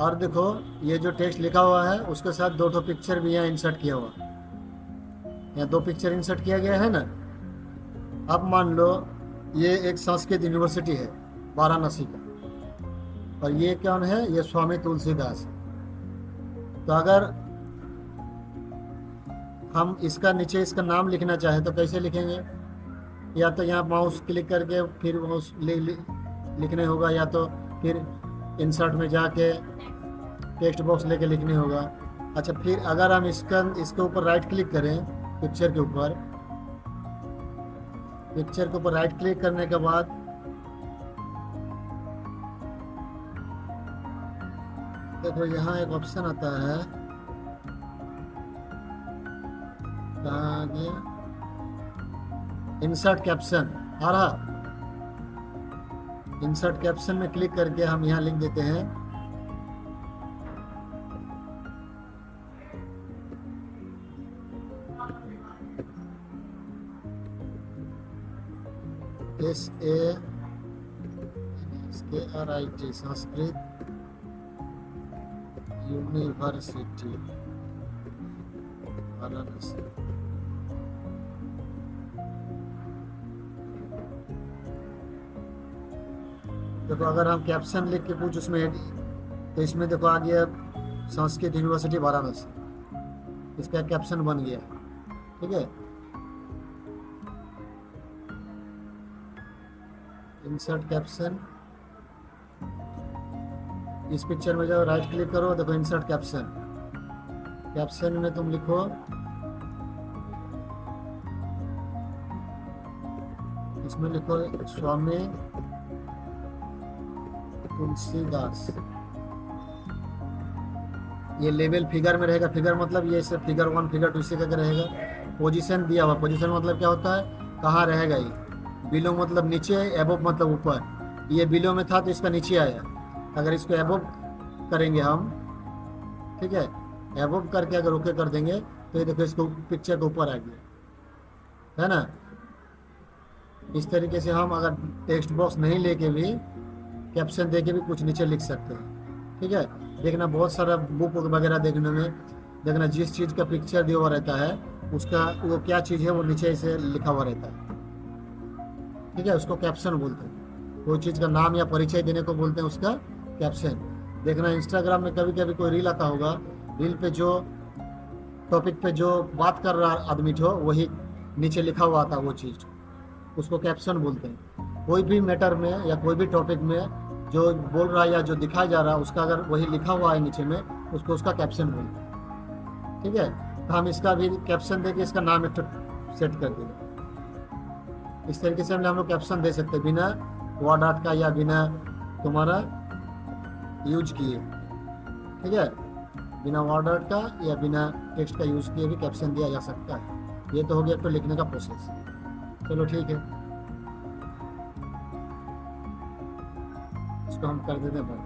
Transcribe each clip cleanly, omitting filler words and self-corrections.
और देखो, ये जो टेक्स्ट लिखा हुआ है उसके साथ दो ठो पिक्चर भी यहाँ इंसर्ट किया हुआ है। यहाँ दो पिक्चर इंसर्ट किया गया है ना। अब मान लो ये एक संस्कृत यूनिवर्सिटी है वाराणसी का, और ये कौन है, ये स्वामी तुलसीदास है। तो अगर हम इसका नीचे इसका नाम लिखना चाहें तो कैसे लिखेंगे? या तो यहाँ माउस क्लिक करके फिर माउस लिखने होगा, या तो फिर इंसर्ट में जाके टेक्स्ट बॉक्स लेके लिखने होगा। अच्छा, फिर अगर हम इसके ऊपर राइट क्लिक करें, पिक्चर के ऊपर राइट क्लिक करने के बाद देखो यहाँ एक ऑप्शन आता है, कहाँ आ गया, इंसर्ट कैप्शन आ रहा। इंसर्ट कैप्शन में क्लिक करके हम यहाँ लिख देते हैं SASKRIT संस्कृत यूनिवर्सिटी वाराणसी। देखो अगर हम कैप्शन लिख के कुछ उसमें तो इसमें देखो आ गया संस्कृत यूनिवर्सिटी वाराणसी, इसका कैप्शन बन गया। ठीक है, इंसर्ट कैप्शन, इस पिक्चर में जाओ, राइट क्लिक करो, देखो इंसर्ट कैप्शन। कैप्शन में तुम लिखो इसमें लिखो स्वामी तुलसीदास। ये लेवल फिगर में रहेगा, फिगर मतलब ये से फिगर 1 फिगर 2 से करके रहेगा। पोजीशन दिया हुआ, पोजीशन मतलब क्या होता है, कहाँ रहेगा ये। बिलो मतलब नीचे, एबोव मतलब ऊपर। ये बिलो में था तो इसका नीचे आया। अगर इसको एबोव करेंगे हम, ठीक है, एबोव करके अगर ओके कर देंगे तो ये देखो इसको पिक्चर के ऊपर आ गया, है ना। इस तरीके से हम अगर टेक्स्ट बॉक्स नहीं लेके भी कैप्शन दे के भी कुछ नीचे लिख सकते हैं। ठीक है, देखना बहुत सारा बुक वगैरह देखने में, देखना जिस चीज़ का पिक्चर दिया हुआ रहता है उसका वो क्या चीज़ है वो नीचे से लिखा हुआ रहता है। ठीक है, उसको कैप्शन बोलते हैं। कोई चीज़ का नाम या परिचय देने को बोलते हैं उसका कैप्शन। देखना इंस्टाग्राम में कभी कभी कोई रील आता होगा, रील पे जो टॉपिक पे जो बात कर रहा आदमी जो वही नीचे लिखा हुआ आता है, वो चीज़ उसको कैप्शन बोलते हैं। कोई भी मैटर में या कोई भी टॉपिक में जो बोल रहा है या जो दिखाया जा रहा है उसका अगर वही लिखा हुआ है नीचे में, उसको उसका कैप्शन बोलते हैं। ठीक है, तो हम इसका भी कैप्शन देके इसका नाम एक सेट कर देंगे। इस तरीके से हम लोग कैप्शन दे सकते हैं बिना वर्ड आर्ट का या बिना तुम्हारा यूज किए। ठीक है, बिना वर्ड आर्ट का या बिना टेक्स्ट का यूज किए भी कैप्शन दिया जा सकता है। ये तो हो गया तो लिखने का प्रोसेस। चलो ठीक है, इसको हम कर देते हैं बंद।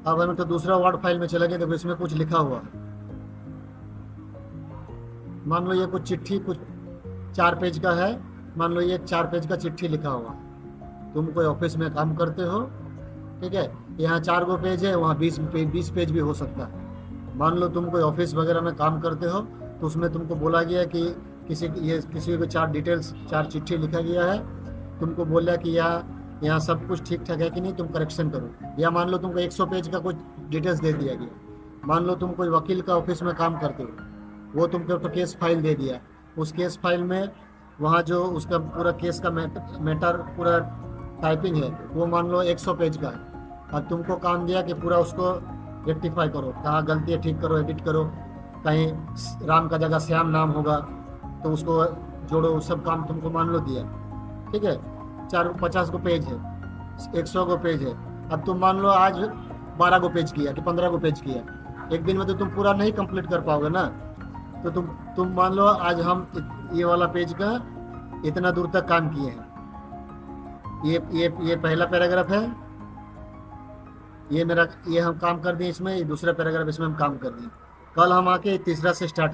अब हम तो दूसरा वर्ड फाइल में चले गए, देखो इसमें कुछ लिखा हुआ है। मान लो ये कुछ चिट्ठी, कुछ 4 पेज का है। मान लो ये 4 पेज का चिट्ठी लिखा हुआ। तुम कोई ऑफिस में काम करते हो, ठीक है, यहाँ 4 गो पेज है, वहाँ 20 पेज भी हो सकता है। मान लो तुम कोई ऑफिस वगैरह में काम करते हो तो उसमें तुमको बोला गया कि किसी को 4 डिटेल्स 4 चिट्ठी लिखा गया है। तुमको बोला कि यहाँ सब कुछ ठीक ठाक है कि नहीं, तुम करेक्शन करो। या मान लो तुमको 100 पेज का कुछ डिटेल्स दे दिया गया। मान लो तुम कोई वकील का ऑफिस में काम करते हो, वो तुमको तो केस फाइल दे दिया। उस केस फाइल में वहाँ जो उसका पूरा केस का मैटर पूरा टाइपिंग है, वो मान लो 100 पेज का है। और तुमको काम दिया कि पूरा उसको रेक्टिफाई करो, कहाँ गलती है ठीक करो, एडिट करो। कहीं राम का जगह श्याम नाम होगा तो उसको जोड़ो, सब काम तुमको मान लो दिया। ठीक है, 50 गो पेज है, 100 गो पेज है। अब तुम मान लो आज 12 गो पेज किया कि 15 गो पेज किया, एक दिन में तो तुम पूरा नहीं कंप्लीट कर पाओगे ना। तो तुम मान लो आज हम ये वाला पेज का इतना दूर तक काम किए हैं। ये पहला पैराग्राफ है, ये हम काम कर दिए इसमें। ये दूसरा पैराग्राफ इसमें हम काम कर दिए। कल हम आके तीसरा से स्टार्ट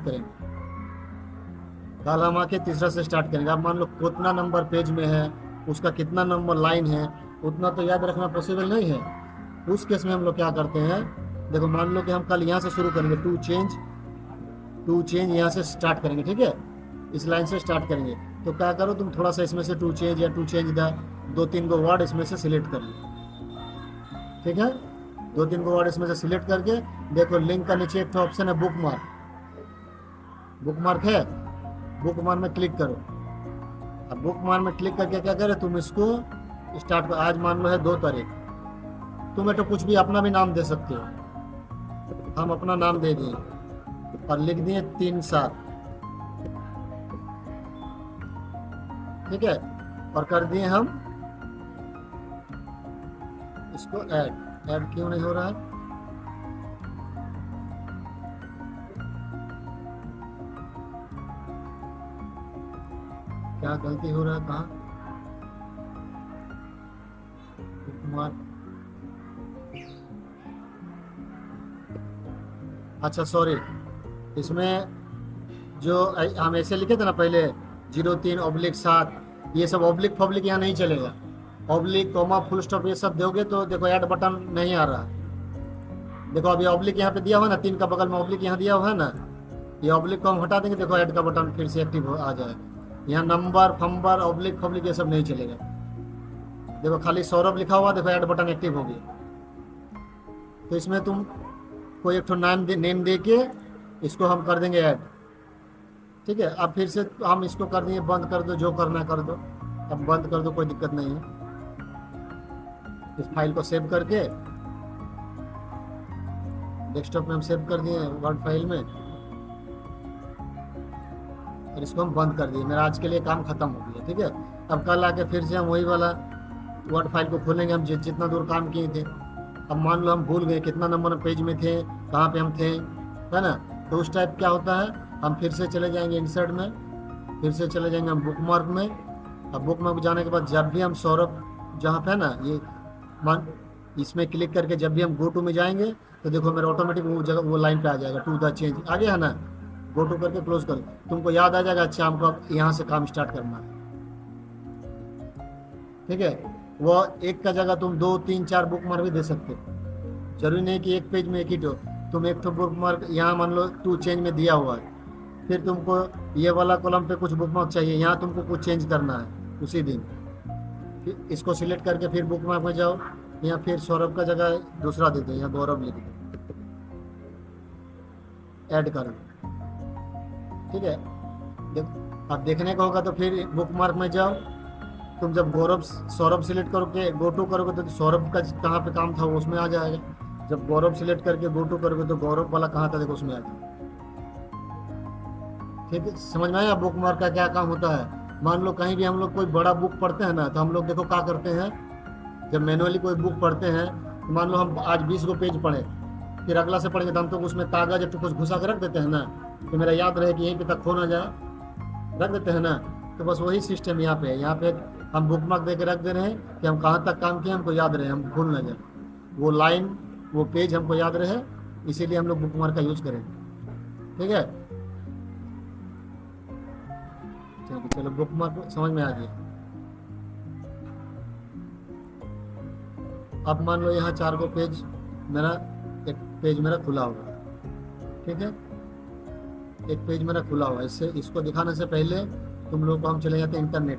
करेंगे। अब मान लो कितना नंबर पेज में है, उसका कितना नंबर लाइन है, उतना तो याद रखना पॉसिबल नहीं है। उस केस में हम लोग क्या करते हैं, देखो मान लो कि हम कल यहाँ से शुरू करेंगे, टू चेंज यहाँ से स्टार्ट करेंगे, ठीक है, इस लाइन से स्टार्ट करेंगे। तो क्या करो तुम, थोड़ा सा इसमें से टू चेंज या to change the 2-3 go word इसमें से सिलेक्ट कर लो, ठीक है। 2-3 गो वर्ड इसमें से सिलेक्ट करके देखो लिंक का नीचे एक ऑप्शन है बुक मार्क है, बुक मार्क में क्लिक करो। अब बुक मार्क में क्लिक करके क्या करे, तुम इसको स्टार्ट कर। आज मान लो है 2 तारीख, तुम तो कुछ भी अपना भी नाम दे सकते हो, हम अपना नाम दे दिए और लिख दिए 3-7, ठीक है, और कर दिए हम इसको ऐड क्यों नहीं हो रहा है, क्या गलती हो रहा है, कहाँ कुमार, अच्छा सॉरी, इसमें जो हम ऐसे लिखे थे ना पहले 03/7, ये सब ऑब्लिक फब्लिक यहाँ नहीं चलेगा। ऑब्लिक कॉमा फुल स्टॉप ये सब दोगे तो देखो ऐड बटन नहीं आ रहा है। देखो अभी ऑब्लिक यहाँ पे दिया हुआ है ना, 3 का बगल में ऑब्लिक यहाँ दिया हुआ है ना, ये ऑब्लिक को हम हटा देंगे, देखो ऐड का बटन फिर से एक्टिव आ जाएगा। यहाँ नंबर फंबर ऑब्लिक फब्लिक ये सब नहीं चलेगा। देखो खाली सौरभ लिखा हुआ, देखो ऐड बटन एक्टिव हो गया। तो इसमें तुम कोई एक नेम दे के इसको हम कर देंगे ऐड, ठीक है। अब फिर से हम इसको कर देंगे बंद कर दो, जो करना कर दो, अब बंद कर दो, कोई दिक्कत नहीं है। इस फाइल को सेव करके डेस्कटॉप में हम सेव कर दिए वर्ड फाइल में, और इसको हम बंद कर दिए। मेरा आज के लिए काम खत्म हो गया, ठीक है। अब कल आके फिर से हम वही वाला वर्ड फाइल को खोलेंगे, हम जितना दूर काम किए थे। अब मान लो हम भूल गए कितना नंबर पेज में थे, कहाँ पे हम थे, है ना। तो उस टाइप क्या होता है, हम फिर से चले जाएंगे इंसर्ट में, फिर से चले जाएंगे हम बुक मार्क में। अब बुक मार्क जाने के बाद जब भी हम सौरभ जहाँ पे है ना ये इसमें क्लिक करके जब भी हम गो टू में जाएंगे तो देखो मेरा ऑटोमेटिक वो जगह वो लाइन पे आ जाएगा, टू द चेंज आ गया है ना। गो टू करके क्लोज कर, तुमको याद आ जाएगा, अच्छा हमको अब यहाँ से काम स्टार्ट करना है, ठीक है। वो एक का जगह तुम 2-3-4 बुक मार्क भी दे सकते हो, जरूरी नहीं कि एक पेज में एक ही तो। तुम एक तो बुक मार्क यहाँ मान लो टू चेंज में दिया हुआ है, फिर तुमको ये वाला कॉलम पे कुछ बुक मार्क चाहिए, यहाँ तुमको कुछ चेंज करना है उसी दिन, फिर इसको सिलेक्ट करके फिर बुक मार्क में जाओ, यहाँ फिर सौरभ का जगह दूसरा दे दो, यहाँ गौरव लिख दो, ऐड कर दो, ठीक है। अब देखने को होगा तो फिर बुक मार्क में जाओ, तुम जब सौरभ सिलेक्ट करोगे गो टू करोगे तो सौरभ का कहाँ पे काम था वो उसमें आ जाएगा। जब गौरव सिलेक्ट करके गो टू करोगे तो गौरव वाला कहाँ था देखो उसमें आ जाएगा, ठीक है। समझ में आया बुक मार्क का क्या काम होता है। मान लो कहीं भी हम लोग कोई बड़ा बुक पढ़ते हैं ना, तो हम लोग देखो क्या करते हैं, जब मैनुअली कोई बुक पढ़ते हैं तो मान लो हम आज 20 गो पेज पढ़े, फिर अगला से पढ़ेंगे तो हम तो उसमें कागज कुछ घुसा के रख देते हैं ना, तो मेरा याद रहे कि यहीं पे तक खो ना जाए, रख देते हैं ना। तो बस वही सिस्टम यहाँ पे है, यहाँ पे हम बुक मार्क दे के रख दे रहे हैं कि हम कहाँ तक काम किए, हमको याद रहे, हम भूल ना जाए, वो लाइन वो पेज हमको याद रहे, इसीलिए हम लोग बुक मार्क का यूज करें, ठीक है। चलो बुक मार्क समझ में आ गया। अब मान लो यहाँ 4 गो पेज मेरा, एक पेज मेरा खुला हुआ है, ठीक है, एक पेज मेरा खुला हुआ है। इससे इसको दिखाने से पहले तुम लोग को हम चले जाते हैं इंटरनेट।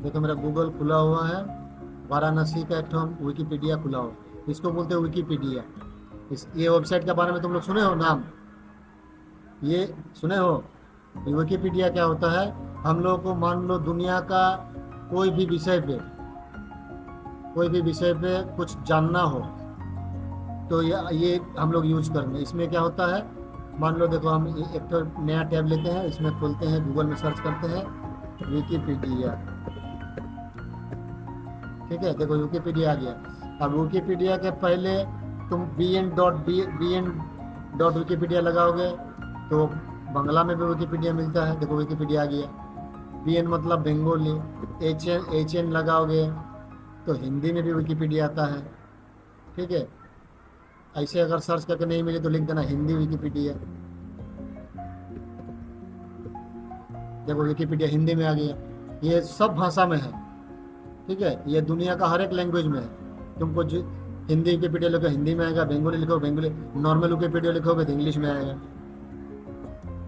देखो मेरा गूगल खुला हुआ है, वाराणसी का एक विकीपीडिया खुला हुआ है, इसको बोलते हैं विकीपीडिया। ये वेबसाइट के बारे में तुम लोग सुने हो नाम, ये सुने हो। विकीपीडिया क्या होता है, हम लोग को मान लो दुनिया का कोई भी विषय पे कुछ जानना हो तो ये हम लोग यूज करेंगे। इसमें क्या होता है, मान लो देखो हम एक तो नया टैब लेते हैं, इसमें खोलते हैं, गूगल में सर्च करते हैं विकीपीडिया, ठीक है। देखो विकीपीडिया आ गया। अब विकीपीडिया के पहले तुम bn.wikipedia लगाओगे तो बांग्ला में भी विकीपीडिया मिलता है, देखो विकीपीडिया आ गया। bn मतलब बंगाली, hn लगाओगे तो हिंदी में भी विकीपीडिया आता है, ठीक है। ऐसे अगर सर्च करके नहीं मिले तो लिख देना हिंदी विकीपीडिया, देखो विकीपीडिया हिंदी में आ गया। ये सब भाषा में है, ठीक है, ये दुनिया का हर एक लैंग्वेज में है। तुमको हिंदी विकिपीडिया लिखो हिंदी में आएगा, बंगाली लिखो बंगाली, नॉर्मल विकिपीडिया लिखोगे तो इंग्लिश में आएगा।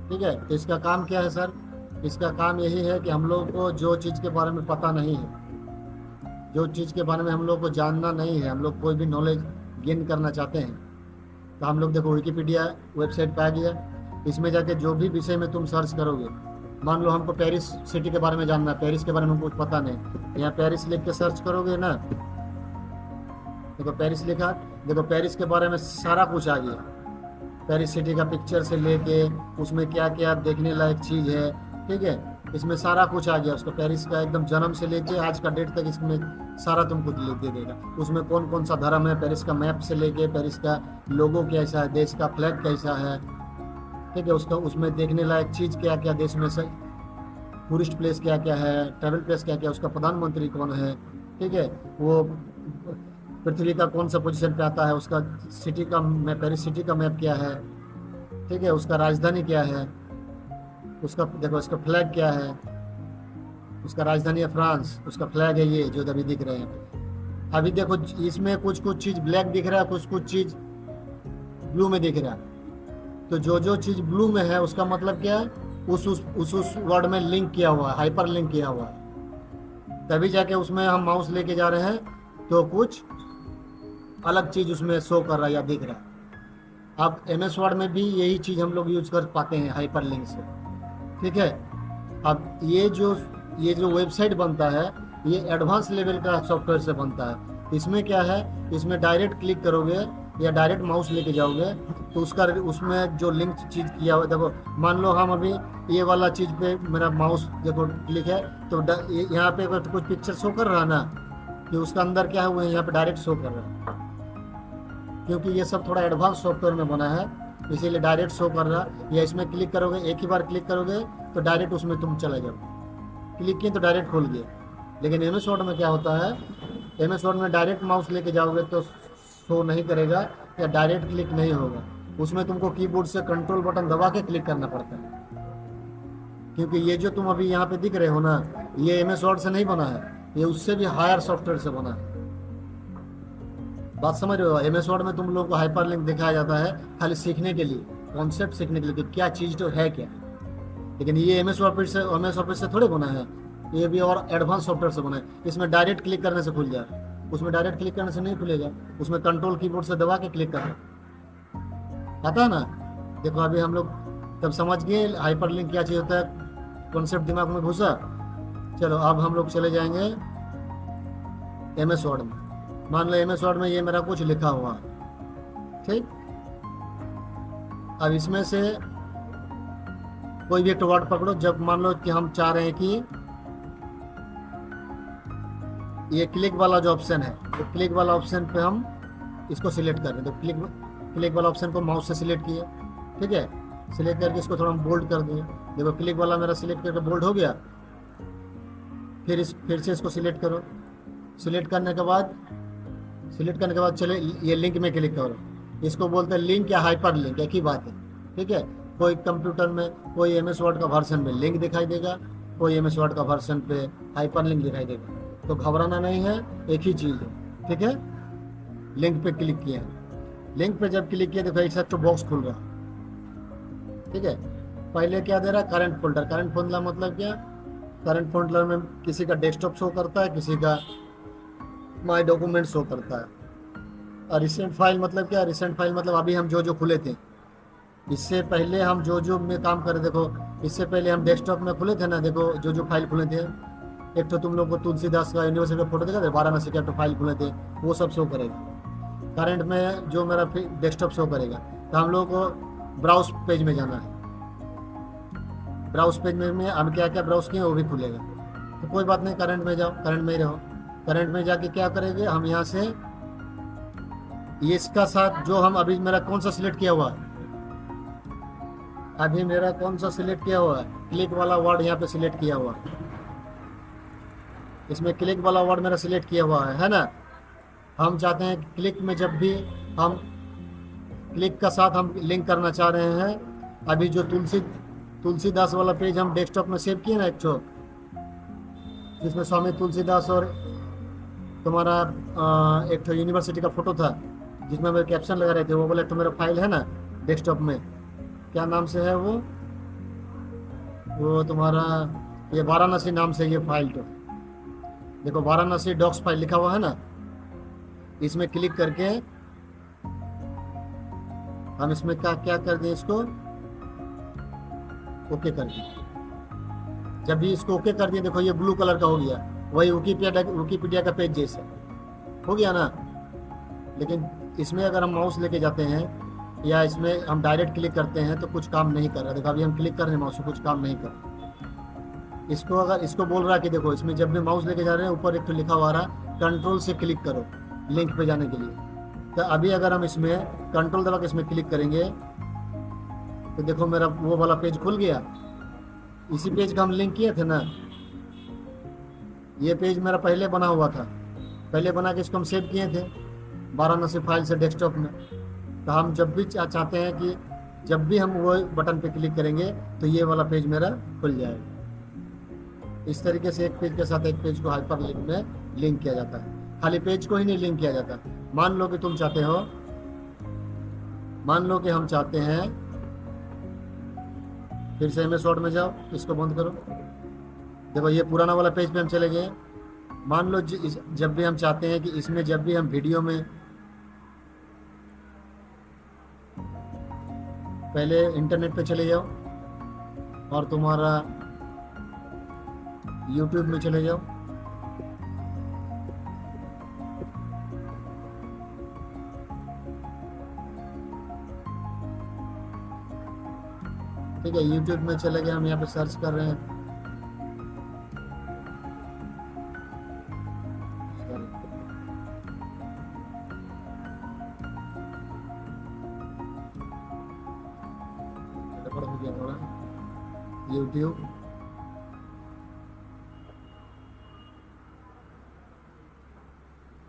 ठीक है, तो इसका काम क्या है सर? इसका काम यही है कि हम लोग को जो चीज़ के बारे में पता नहीं है, जो चीज़ के बारे में हम लोग को जानना नहीं है, हम लोग कोई भी नॉलेज गेन करना चाहते हैं, तो हम लोग देखो विकिपीडिया वेबसाइट पे आ गया। इसमें जाके जो भी विषय में तुम सर्च करोगे, मान लो हमको पेरिस सिटी के बारे में जानना है, पेरिस के बारे में हमको कुछ पता नहीं, यहाँ पेरिस लिख के सर्च करोगे ना, देखो पेरिस लिखा, देखो पेरिस के बारे में सारा कुछ आ गया। पेरिस सिटी का पिक्चर से लेके उसमें क्या क्या देखने लायक चीज़ है, ठीक है, इसमें सारा कुछ आ गया। उसको पेरिस का एकदम जन्म से लेके आज का डेट तक इसमें सारा तुमको दे देगा। उसमें कौन कौन सा धर्म है, पेरिस का मैप से लेके पेरिस का लोगो कैसा है, देश का फ्लैग कैसा है, ठीक है, उसका उसमें देखने लायक चीज़ क्या क्या, देश में से टूरिस्ट प्लेस क्या क्या है, ट्रैवल प्लेस क्या क्या, उसका प्रधानमंत्री कौन है, ठीक है, वो पृथ्वी का कौन सा पोजीशन पे आता है, उसका सिटी का मैप, पेरिस सिटी का मैप क्या है, ठीक है, उसका राजधानी क्या है, उसका देखो उसका फ्लैग क्या है, उसका राजधानी है फ्रांस, उसका फ्लैग है ये जो अभी दिख रहे हैं। अभी देखो इसमें कुछ कुछ चीज़ ब्लैक दिख रहा है, कुछ कुछ चीज़ ब्लू में दिख रहा है। तो जो जो चीज़ ब्लू में है उसका मतलब क्या है, उस वर्ड में लिंक किया हुआ है, हाइपर लिंक किया हुआ है, तभी जाके उसमें हम माउस लेके जा रहे हैं तो कुछ अलग चीज़ उसमें शो कर रहा है या दिख रहा है। अब MS वर्ड में भी यही चीज़ हम लोग यूज कर पाते हैं हाइपर लिंक से, ठीक है। अब ये जो वेबसाइट बनता है ये एडवांस लेवल का सॉफ्टवेयर से बनता है। इसमें क्या है, इसमें डायरेक्ट क्लिक करोगे या डायरेक्ट माउस लेके जाओगे तो उसमें जो लिंक चीज़ किया हुआ, देखो मान लो हम अभी ये वाला चीज़ पे मेरा माउस देखो क्लिक है तो यहाँ पे अगर कुछ पिक्चर शो कर रहा है ना कि उसका अंदर क्या है वो यहाँ पे डायरेक्ट शो कर रहा है, क्योंकि ये सब थोड़ा एडवांस सॉफ्टवेयर में बना है इसीलिए डायरेक्ट शो कर रहा है। या इसमें क्लिक करोगे, एक ही बार क्लिक करोगे तो डायरेक्ट उसमें तुम चले जाओ, क्लिक किए तो डायरेक्ट खोल गया। लेकिन MS वर्ड में क्या होता है, MS वर्ड में डायरेक्ट माउस लेके जाओगे तो शो नहीं करेगा या डायरेक्ट क्लिक नहीं होगा, उसमें तुमको कीबोर्ड से कंट्रोल बटन दबा के क्लिक करना पड़ता है। क्योंकि ये जो तुम अभी यहाँ पे दिख रहे हो ना, ये MS वर्ड से नहीं बना है, ये उससे भी हायर सॉफ्टवेयर से बना है। बात समझ रहे हो? MS वर्ड में तुम लोगों को हाइपर लिंक दिखाया जाता है खाली सीखने के लिए, कॉन्सेप्ट सीखने के लिए कि क्या चीज़ तो है क्या। लेकिन ये MS ऑफिस से थोड़े बना है, ये भी और एडवांस सॉफ्टवेयर से बना है। इसमें डायरेक्ट क्लिक करने से खुल जाए, उसमें डायरेक्ट क्लिक करने से नहीं खुलेगा, उसमें कंट्रोल कीबोर्ड से दबा के क्लिक करना आता है ना। देखो अभी हम लोग तब समझ गए हाइपर लिंक क्या चीज़ होता है, कॉन्सेप्ट दिमाग में घुसा। चलो अब हम लोग चले जाएंगे MS वर्ड में। मान लो MS वर्ड में ये मेरा कुछ लिखा हुआ है, ठीक। अब इसमें से कोई भी एक वर्ड पकड़ो, जब मान लो कि हम चाह रहे हैं कि ये क्लिक वाला जो ऑप्शन है, तो क्लिक वाला ऑप्शन पे हम इसको सिलेक्ट कर रहे हैं, तो क्लिक वाला ऑप्शन को माउस से सिलेक्ट किया, ठीक है, सिलेक्ट करके इसको थोड़ा हम बोल्ड कर दिए। देखो क्लिक वाला मेरा सिलेक्ट करके बोल्ड हो गया। फिर से इसको सिलेक्ट करो, सिलेक्ट करने के बाद चले ये लिंक में क्लिक करो। इसको बोलते हैं लिंक या हाइपर लिंक, एक ही बात है, ठीक है। कोई कंप्यूटर में कोई MS वर्ड का वर्जन में लिंक दिखाई देगा, कोई MS वर्ड का वर्जन पे हाइपर लिंक दिखाई देगा, तो घबराना नहीं है, एक ही चीज़ है, ठीक है। लिंक पे क्लिक किया, लिंक पे जब क्लिक किया देखो एक सेट बॉक्स खुल रहा, ठीक है। पहले क्या दे रहा है, करंट फोल्डर मतलब क्या, करंट फोल्डर में किसी का डेस्कटॉप शो करता है, किसी का माई डॉक्यूमेंट शो करता है। और रिसेंट फाइल मतलब क्या, रिसेंट फाइल मतलब अभी हम जो खुले थे, इससे पहले हम जो में काम करें, देखो इससे पहले हम डेस्कटॉप में खुले थे ना, देखो जो फाइल खुले थे, एक तो तुम लोग को तुलसीदास का यूनिवर्सिटी का फोटो देखा था, वाराणसी का फाइल खुले थे, वो सब शो करेगा। करंट में जो मेरा डेस्कटॉप शो करेगा, तो हम लोग को ब्राउज पेज में जाना है, ब्राउज पेज में हम क्या क्या ब्राउज किए वो भी खुलेगा। तो कोई बात नहीं, करंट में जाओ, करंट में ही रहो। करंट में जाके क्या करेंगे हम, यहाँ से ये इसका साथ जो हम अभी मेरा कौन सा सिलेक्ट किया हुआ है, अभी मेरा कौन सा सिलेक्ट किया हुआ है, क्लिक वाला वर्ड यहाँ पे सिलेक्ट किया हुआ है, इसमें क्लिक वाला वर्ड मेरा सिलेक्ट किया हुआ है ना। हम चाहते हैं क्लिक में जब भी हम क्लिक का साथ हम लिंक करना चाह रहे हैं, अभी जो तुलसीदास वाला पेज हम डेस्कटॉप में सेव किए ना, एक जिसमें स्वामी तुलसीदास और तुम्हारा एक तो यूनिवर्सिटी का फोटो था जिसमें मेरे कैप्शन लगा रहे थे, वो बोले तो मेरा फाइल है ना डेस्कटॉप में, क्या नाम से है वो तुम्हारा ये वाराणसी नाम से ये फाइल, तो देखो वाराणसी डॉक्स फाइल लिखा हुआ है ना, इसमें क्लिक करके हम इसमें क्या क्या कर दें, इसको ओके कर दें। जब भी इसको ओके कर दिए देखो ये ब्लू कलर का हो गया, वही विकिपीडिया का पेज जैसा हो गया ना। लेकिन इसमें अगर हम माउस लेके जाते हैं या इसमें हम डायरेक्ट क्लिक करते हैं तो कुछ काम नहीं कर रहा। देखो अभी हम क्लिक कर रहे हैं माउस से, कुछ काम नहीं कर रहा। इसको अगर इसको बोल रहा है कि देखो इसमें जब भी माउस लेके जा रहे हैं ऊपर एक तो लिखा हुआ रहा कंट्रोल से क्लिक करो लिंक पे जाने के लिए। तो अभी अगर हम इसमें कंट्रोल दबा के इसमें क्लिक करेंगे तो देखो मेरा वो वाला पेज खुल गया। इसी पेज का हम लिंक किए थे ना, ये पेज मेरा पहले बना हुआ था, पहले बना के इसको हम सेव किए थे वाराणसी फाइल से डेस्कटॉप में। तो हम जब भी चाहते हैं कि जब भी हम वो बटन पे क्लिक करेंगे तो ये वाला पेज मेरा खुल जाएगा। इस तरीके से एक पेज के साथ एक पेज को हाइपर लिंक में लिंक किया जाता है। खाली पेज को ही नहीं लिंक किया जाता। मान लो कि तुम चाहते हो, मान लो कि हम चाहते हैं, फिर से MS Word में जाओ, इसको बंद करो। देखो ये पुराना वाला पेज पे हम चले गए। मान लो जब भी हम चाहते हैं कि इसमें जब भी हम वीडियो में, पहले इंटरनेट पे चले जाओ और तुम्हारा YouTube में चले जाओ। ठीक है, YouTube में चले गए, हम यहाँ पे सर्च कर रहे हैं। हो गया थोड़ा YouTube।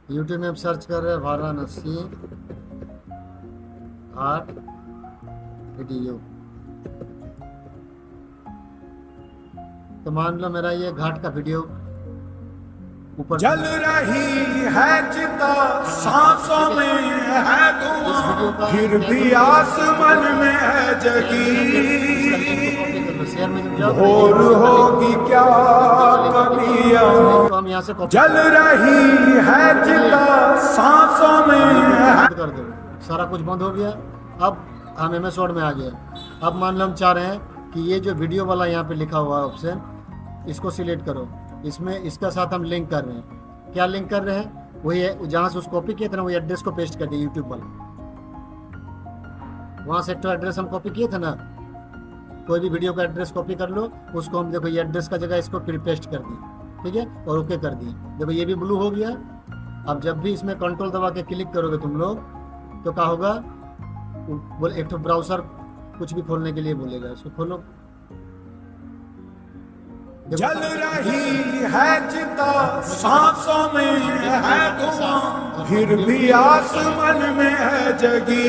YouTube में हम सर्च कर रहे हैं वाराणसी आर्ट वीडियो। तो मान लो मेरा ये घाट का वीडियो ऊपर जल रही है चिता सांसों में है धुआं फिर भी आसमान में है जगी भोर होगी क्या कबिया तो हम यहाँ से जल रही है चिता सांसों में है। कर दो, सारा कुछ बंद हो गया। अब हम MS Word में आ गए। अब मान लो हम चाह रहे हैं कि ये जो वीडियो वाला यहाँ पे लिखा हुआ है ऑप्शन, इसको सिलेक्ट करो। इसमें इसका साथ हम लिंक कर रहे हैं। क्या लिंक कर रहे हैं? वही है जहाँ से उसको कॉपी किए थे ना, वही एड्रेस को पेस्ट कर दिए YouTube वाला। वहाँ से एक तो एड्रेस हम कॉपी किए थे ना, कोई भी वीडियो का एड्रेस कॉपी कर लो, उसको हम देखो ये एड्रेस का जगह इसको फिर पेस्ट कर दिए, ठीक है, और ओके कर दिए। देखो ये भी ब्लू हो गया। अब जब भी इसमें कंट्रोल दबा के क्लिक करोगे तुम लोग तो क्या होगा, बोल एक तो ब्राउजर कुछ भी खोलने के लिए बोलेगा, इसको खोलो। जल रही है चिता सांसों में है धुआं फिर भी आसमान में है जगी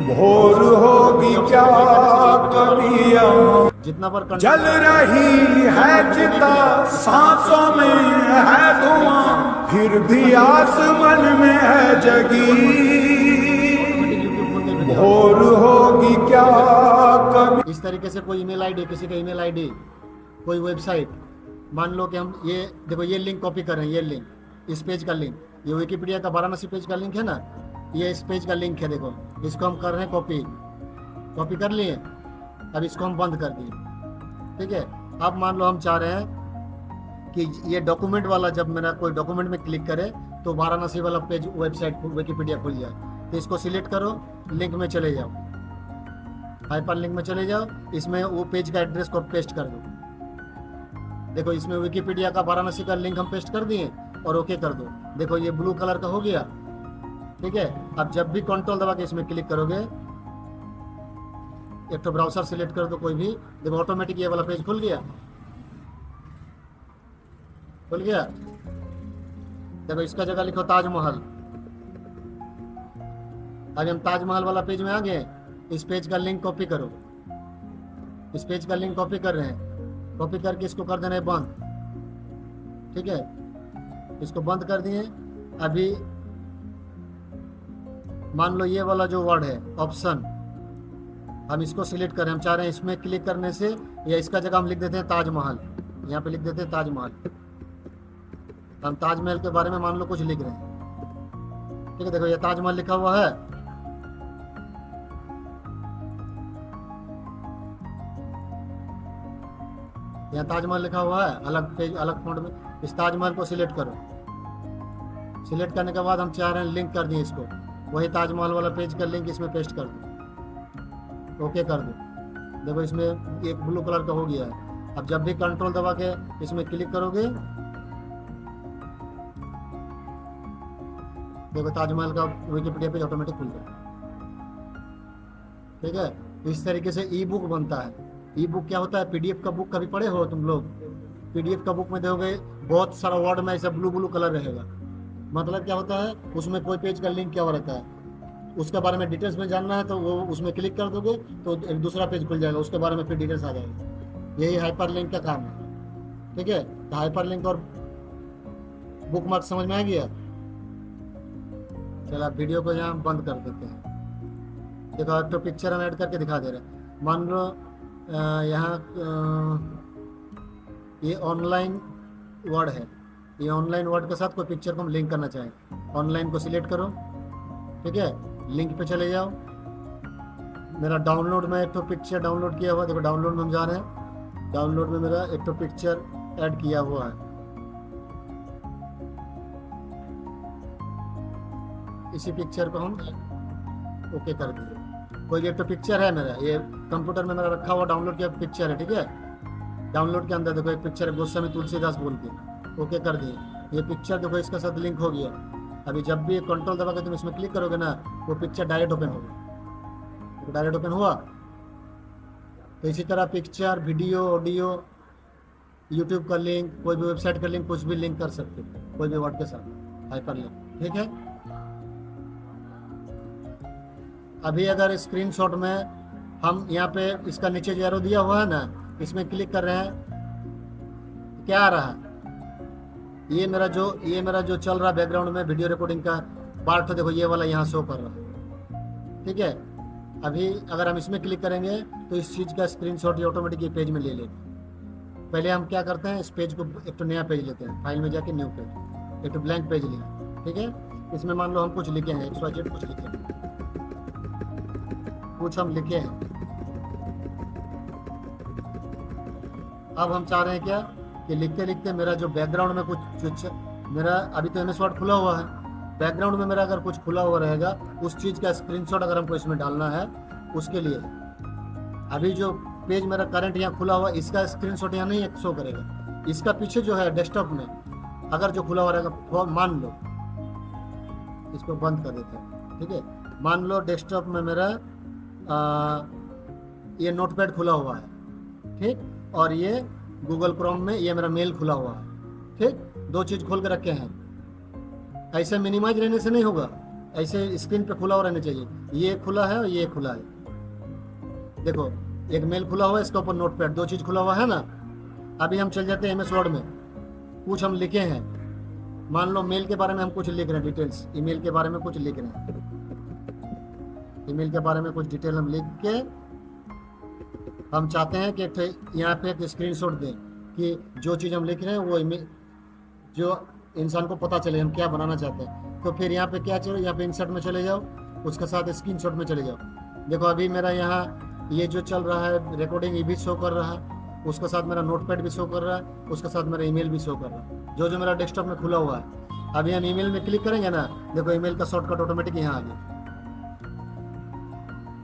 भोर होगी क्या कबिया जितना पर जल रही है चिता सांसों में है धुआं फिर भी आसमान में है जगी भोर होगी क्या कभी। इस तरीके से कोई ईमेल आईडी, किसी का ईमेल आईडी, कोई वेबसाइट, मान लो कि हम ये देखो ये लिंक कॉपी कर रहे हैं, ये लिंक, इस पेज का लिंक, ये विकिपीडिया का वाराणसी पेज का लिंक है ना, ये इस पेज का लिंक है। देखो इसको हम कर रहे हैं कॉपी कर लिए। अब इसको हम बंद कर दिए, ठीक है। अब मान लो हम चाह रहे हैं कि ये डॉक्यूमेंट वाला, जब मेरा कोई डॉक्यूमेंट में क्लिक करे तो वाराणसी वाला पेज वेबसाइट विकिपीडिया खुल जाए। तो इसको सिलेक्ट करो, लिंक में चले जाओ, हाइपर लिंक में चले जाओ, इसमें वो पेज का एड्रेस को पेस्ट कर दो। देखो इसमें विकिपीडिया का वाराणसी का लिंक हम पेस्ट कर दिए और ओके कर दो। देखो ये ब्लू कलर का हो गया, ठीक है। अब जब भी कंट्रोल दबा के इसमें क्लिक करोगे, एक तो ब्राउजर सिलेक्ट कर दो कोई भी, देखो ऑटोमेटिक ये वाला पेज खुल गया। देखो इसका जगह लिखो ताजमहल। अभी हम ताजमहल वाला पेज में आ गए। इस पेज का लिंक कॉपी करो, इस पेज का लिंक कॉपी कर रहे हैं, कॉपी करके इसको कर देना है बंद, ठीक है। इसको बंद कर दिए। अभी मान लो ये वाला जो वर्ड है ऑप्शन, हम इसको सिलेक्ट करें। हम चाह रहे हैं इसमें क्लिक करने से, या इसका जगह हम लिख देते हैं ताजमहल, यहाँ पे लिख देते हैं ताजमहल। हम ताजमहल के बारे में मान लो कुछ लिख रहे हैं, ठीक है। देखो ये ताजमहल लिखा हुआ है, यहाँ ताजमहल लिखा हुआ है अलग पेज अलग फॉन्ट में। इस ताजमहल को सिलेक्ट करो। सिलेक्ट करने के बाद हम चाह रहे हैं लिंक कर दिए इसको, वही ताजमहल वाला पेज का लिंक इसमें पेस्ट कर दो, ओके कर दो। देखो इसमें एक ब्लू कलर का हो गया है। अब जब भी कंट्रोल दबा के इसमें क्लिक करोगे, देखो ताजमहल का विकिपीडिया पेज ऑटोमेटिक खुल गया, ठीक है। इस तरीके से ई बुक बनता है। ई बुक क्या होता है? पीडीएफ का बुक कभी पढ़े हो तुम लोग? पीडीएफ का बुक में देखोगे बहुत सारा वर्ड में ऐसा ब्लू ब्लू कलर रहेगा। मतलब क्या होता है, उसमें कोई पेज का लिंक क्या हो रहता है, उसके बारे में डिटेल्स में जानना है तो वो उसमें क्लिक कर दोगे तो एक दूसरा पेज खुल जाएगा, उसके बारे में फिर डिटेल्स आ जाएगी। यही हाइपर लिंक का काम है, ठीक है। तो हाइपर लिंक और बुक मार्क समझ में आ गया? चलो आप वीडियो को यहाँ बंद कर देते हैं। देखो तो पिक्चर हम ऐड करके दिखा दे रहे हैं। मान लो यहाँ ये ऑनलाइन वर्ड है, ये ऑनलाइन वर्ड के साथ कोई पिक्चर को हम लिंक करना चाहें। ऑनलाइन को सिलेक्ट करो, ठीक है, लिंक पे चले जाओ। मेरा डाउनलोड में एक तो पिक्चर डाउनलोड किया हुआ, देखो डाउनलोड में हम जा रहे हैं। डाउनलोड में मेरा एक तो पिक्चर ऐड किया हुआ है, इसी पिक्चर को हम ओके कर दिए। कोई एक तो पिक्चर है मेरा, ये कंप्यूटर में मेरा रखा हुआ डाउनलोड किया पिक्चर है, ठीक है। डाउनलोड के अंदर देखो एक पिक्चर है, गोस्वामी तुलसीदास बोल के, ओके कर दिए। ये पिक्चर देखो इसके साथ लिंक हो गया। अभी जब भी कंट्रोल दबा के तुम इसमें क्लिक करोगे ना, वो पिक्चर डायरेक्ट ओपन होगा। डायरेक्ट ओपन हुआ। तो इसी तरह पिक्चर, वीडियो, ऑडियो, यूट्यूब का लिंक, कोई भी वेबसाइट का लिंक, कुछ भी लिंक कर सकते हो कोई भी वर्ड के साथ, हाइपर लिंक, ठीक है। अभी अगर स्क्रीनशॉट में हम यहाँ पे इसका नीचे जो एरो दिया हुआ है ना, इसमें क्लिक कर रहे हैं, क्या आ रहा है? ये मेरा जो चल रहा है बैकग्राउंड में वीडियो रिकॉर्डिंग का पार्ट, तो देखो ये वाला यहाँ शो कर रहा है, ठीक है। अभी अगर हम इसमें क्लिक करेंगे तो इस चीज़ का स्क्रीनशॉट ये ऑटोमेटिक ये पेज में ले लेगा। पहले हम क्या करते हैं, इस पेज को एक तो नया पेज लेते हैं, फाइल में जाके न्यू पेज, एक तो ब्लैंक पेज लिया, ठीक है। इसमें मान लो हम कुछ लिखे हैं, XYZ कुछ लिखे हैं, कुछ हम लिखे हैं। अब हम चाह रहे हैं क्या कि लिखते लिखते मेरा जो बैकग्राउंड में कुछ मेरा अभी तो MS वर्ड खुला हुआ है, बैकग्राउंड में मेरा अगर कुछ खुला हुआ रहेगा, उस चीज़ का स्क्रीनशॉट अगर हमको इसमें डालना है, उसके लिए अभी जो पेज मेरा करंट यहाँ खुला हुआ, इसका स्क्रीनशॉट यहाँ नहीं शो करेगा। इसका पीछे जो है डेस्कटॉप में अगर जो खुला हुआ रहेगा, मान लो इसको बंद कर देते हैं, ठीक है। मान लो डेस्कटॉप में मेरा ये नोटपैड खुला हुआ है, ठीक, और ये गूगल क्रोम में ये मेरा मेल खुला हुआ है, ठीक, दो चीज़ खोल के रखे हैं। ऐसे मिनिमाइज रहने से नहीं होगा, ऐसे स्क्रीन पे खुला हुआ रहना चाहिए। ये खुला है और ये खुला है, देखो एक मेल खुला हुआ है, इसके ऊपर नोटपैड, दो चीज़ खुला हुआ है ना। अभी हम चल जाते हैं MS वर्ड में, कुछ हम लिखे हैं, मान लो मेल के बारे में हम कुछ लिख रहे हैं, डिटेल्स ईमेल के बारे में कुछ लिख रहे हैं, ईमेल के बारे में कुछ डिटेल हम लिख के हम चाहते हैं कि यहाँ पे एक स्क्रीनशॉट दें कि जो चीज़ हम लिख रहे हैं वो ईमेल जो इंसान को पता चले हम क्या बनाना चाहते हैं। तो फिर यहाँ पे क्या चलो, यहाँ पे इंसर्ट में चले जाओ, उसके साथ स्क्रीनशॉट में चले जाओ। देखो अभी मेरा यहाँ ये जो चल रहा है रिकॉर्डिंग, ये भी शो कर रहा है, उसके साथ मेरा नोटपैड भी शो कर रहा है, उसके साथ मेरा ईमेल भी शो कर रहा है, जो मेरा डेस्कटॉप में खुला हुआ है। अभी हम ईमेल में क्लिक करेंगे ना, देखो ईमेल का शॉर्टकट ऑटोमेटिक यहाँ आ गया,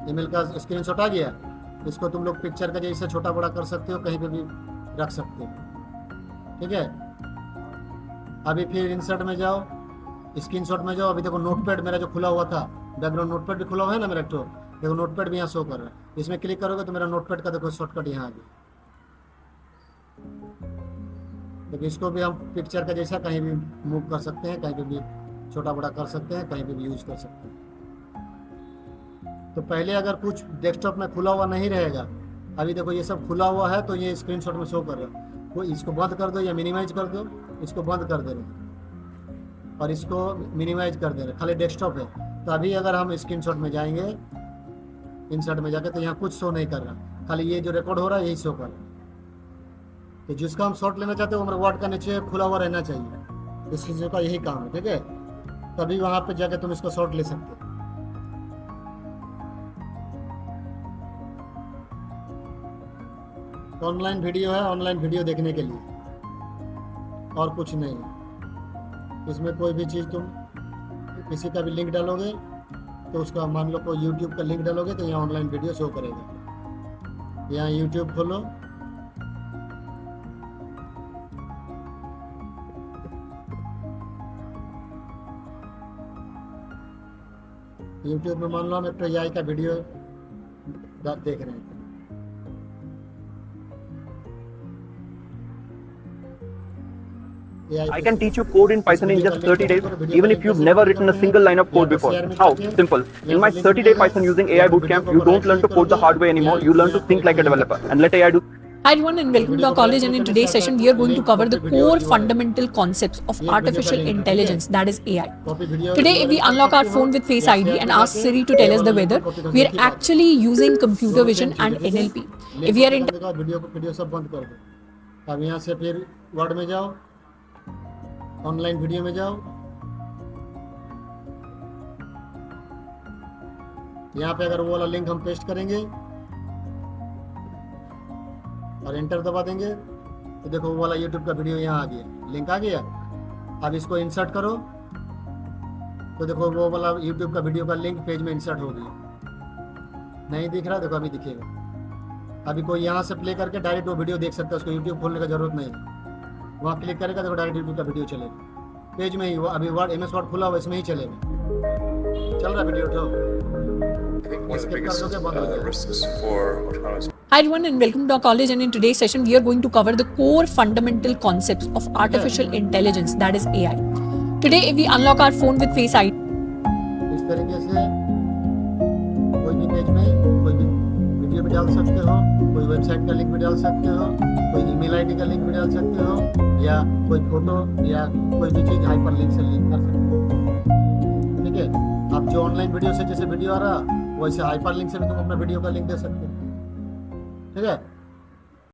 ईमेल का स्क्रीनशॉट आ गया। इसको तुम लोग पिक्चर का जैसे छोटा बड़ा कर सकते हो, कहीं पे भी रख सकते हो, ठीक है। अभी फिर इंसर्ट में जाओ, स्क्रीनशॉट में जाओ। अभी देखो नोटपैड मेरा जो खुला हुआ था, बैकग्राउंड नोटपैड भी खुला हुआ है ना मेरा, तो देखो नोटपैड भी यहाँ शो कर रहा है। इसमें क्लिक करोगे तो मेरा नोटपैड का देखो शॉर्टकट यहाँ आ गया। देखो इसको भी हम पिक्चर का जैसा कहीं भी मूव कर सकते हैं, कहीं पे भी छोटा बड़ा कर सकते हैं, कहीं पे भी यूज कर सकते हैं। तो पहले अगर कुछ डेस्कटॉप में खुला हुआ नहीं रहेगा, अभी देखो ये सब खुला हुआ है तो ये स्क्रीनशॉट में शो कर रहा है। वो इसको बंद कर दो या मिनिमाइज कर दो, इसको बंद कर दे रहे हैं, और इसको मिनिमाइज कर दे रहे, खाली डेस्कटॉप है। तो अभी अगर हम स्क्रीनशॉट में जाएंगे, इंसर्ट में जाकर, तो यहाँ कुछ शो नहीं कर रहा, खाली ये जो रिकॉर्ड हो रहा है यही शो कर रहा है। तो जिसका हम शॉट लेना चाहते हैं वो हमारे वर्ड का नीचे खुला हुआ रहना चाहिए, इस चीज़ों का यही काम है, ठीक है। तभी वहाँ पे जाकर तुम इसको शॉट ले सकते हो। ऑनलाइन वीडियो है, ऑनलाइन वीडियो देखने के लिए, और कुछ नहीं है इसमें। कोई भी चीज़ तुम किसी का भी लिंक डालोगे तो उसका, मान लो कोई यूट्यूब का लिंक डालोगे तो यहाँ ऑनलाइन वीडियो शो करेगा। यहाँ यूट्यूब खोलो, यूट्यूब में मान लो हम एक AI का वीडियो देख रहे हैं। I can teach you code in Python in just 30 days, even if you've never written a single line of code before. How? Simple. In my 30-day Python using AI bootcamp, you don't learn to code the hard way anymore. You learn to think like a developer and let AI do. Hi everyone and welcome to our college, and in today's session we are going to cover the core fundamental concepts of artificial intelligence, that is AI. Today if we unlock our phone with Face ID and ask Siri to tell us the weather, we are actually using computer vision and NLP. If we are in video सब बंद कर दो। अब यहाँ से फिर word में जाओ, ऑनलाइन वीडियो में जाओ, यहाँ पे अगर वो वाला लिंक हम पेस्ट करेंगे और एंटर दबा देंगे तो देखो वो वाला यूट्यूब का वीडियो यहाँ आ गया, लिंक आ गया। अब इसको इंसर्ट करो तो देखो वो वाला यूट्यूब का वीडियो का लिंक पेज में इंसर्ट हो गया। नहीं दिख रहा, देखो अभी दिखेगा। अभी कोई यहाँ से प्ले करके डायरेक्ट वो वीडियो देख सकता है, उसको यूट्यूब खोलने का जरूरत नहीं है। वहाँ क्लिक करेगा देखो डायरेक्ट यूट्यूब का वीडियो चलेगा, पेज में ही। वो अभी वर्ड MS वर्ड खुला हुआ, इसमें ही चलेगा। चल रहा वीडियो, उठो, स्किप कर दोगे बंद हो जाएगा। Hi everyone and welcome to our college, and in today's session we are going to cover the core fundamental concepts of artificial intelligence, that is AI. Today if we unlock our phone with Face ID, इस तरीके से कोई भी page में कोई भी video भी डाल सकते हो, कोई वेबसाइट का लिंक भी डाल सकते हो, कोई ईमेल आईडी का लिंक भी डाल सकते हो, या कोई फोटो या कोई भी चीज़ हाइपर लिंक से लिंक कर सकते हो, ठीक है। आप जो ऑनलाइन वीडियो से जैसे वीडियो आ रहा वैसे हाइपर लिंक से भी तुम अपना वीडियो का लिंक दे सकते हो, ठीक है।